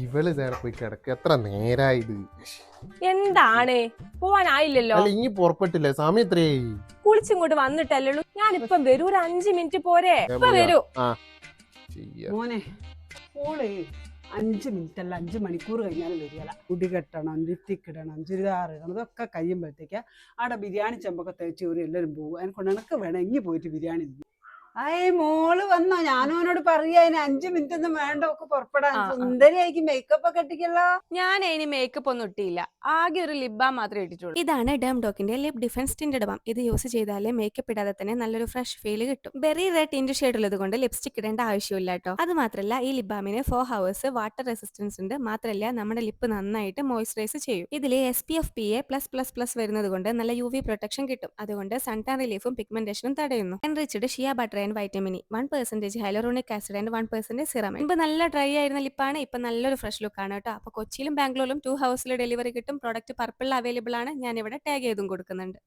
ഇവള് നേരെ പോയി കിടക്ക. എത്ര നേരായത്? എന്താണ് പോവാനായില്ലല്ലോ? അല്ല ഇനി പുറപ്പെട്ടില്ലേ? സമയം എത്രയായി? കുളിച്ചിങ്ങോട്ട് വന്നിട്ടല്ലേ ഉള്ളൂ. ഞാനിപ്പം വരൂ, ഒരു 5 മിനിറ്റ് പോരെ. ഇപ്പൊ വരൂ. മോനെ ഓള് 5 മിനിറ്റ് അല്ല 5 മണിക്കൂർ കഴിഞ്ഞാലും വരികയില്ല. മുടി കെട്ടണം, ലിപ്റ്റിക് ഇടണം, ചുരിദാർ ഇടണം, ഇതൊക്കെ കഴിയുമ്പോഴത്തേക്ക് അവിടെ ബിരിയാണി ചെമ്പൊക്കെ തേച്ച് ഒരു എല്ലാവരും പോകും. അതിനെ കൊണ്ട് എനിക്ക് വേണം എങ്കിൽ പോയിട്ട് ബിരിയാണി തിന്നും. മോള് വന്നോ? ഞാനും അവനോട് പറയാ 5 മിനിറ്റ് ഒന്നും വേണ്ട, ഒക്കെ പുറപ്പെടാൻ. സുന്ദരിയായിരിക്കും, മേക്കപ്പ് ഒക്കെ ഇട്ടിക്കല്ലോ. ഞാൻ ഇനി മേക്കപ്പ് ഒന്നും ഇട്ടില്ല, ആകെ ഒരു ലിപ് ബാം മാത്രമേ ഇട്ടിട്ടുള്ളൂ. ഇതാണ് ഡെംഡോക്കിന്റെ ലിപ് ഡിഫൻസ് ടിന്റഡ് ബാം. ഇത് യൂസ് ചെയ്താലേ മേക്കപ്പ് ഇടാതെ തന്നെ നല്ലൊരു ഫ്രഷ് ഫീൽ കിട്ടും. ബെറി റെഡ് ടിന്റ് ഷെയ്ഡ് ഉള്ളത് കൊണ്ട് ലിപ്സ്റ്റിക് ഇടേണ്ട ആവശ്യമില്ല കേട്ടോ. അത് മാത്രമല്ല ഈ ലിപ് ബാമിന് 4 hours വാട്ടർ റെസിസ്റ്റൻസ് ഉണ്ട്. മാത്രമല്ല നമ്മുടെ ലിപ്പ് നന്നായിട്ട് മോയ്സ്ചറൈസ് ചെയ്യും. ഇതിൽ SPF PA+++ വരുന്നത് കൊണ്ട് നല്ല UV പ്രൊട്ടക്ഷൻ കിട്ടും. അതുകൊണ്ട് സൺ ടാൻ റിലീഫും പിഗ്മെന്റേഷനും തടയുന്നു. Enriched shea butter and vitamin E, 1% hyaluronic acid and 1% സിറമിൻ. മുമ്പ് നല്ല ഡ്രൈ ആയിരുന്ന ലിപ്പാണ്, ഇപ്പൊ നല്ലൊരു ഫ്രഷ് ലുക്ക് ആണ് കേട്ടോ. അപ്പൊ കൊച്ചിയിലും ബാംഗ്ലൂരിലും 2 hours ഡെലിവറി കിട്ടും. പ്രോഡക്റ്റ് പർപ്പിൾ അവൈലബിൾ ആണ്. ഞാൻ ഇവിടെ ടാഗ് ചെയ്തും കൊടുക്കുന്നുണ്ട്.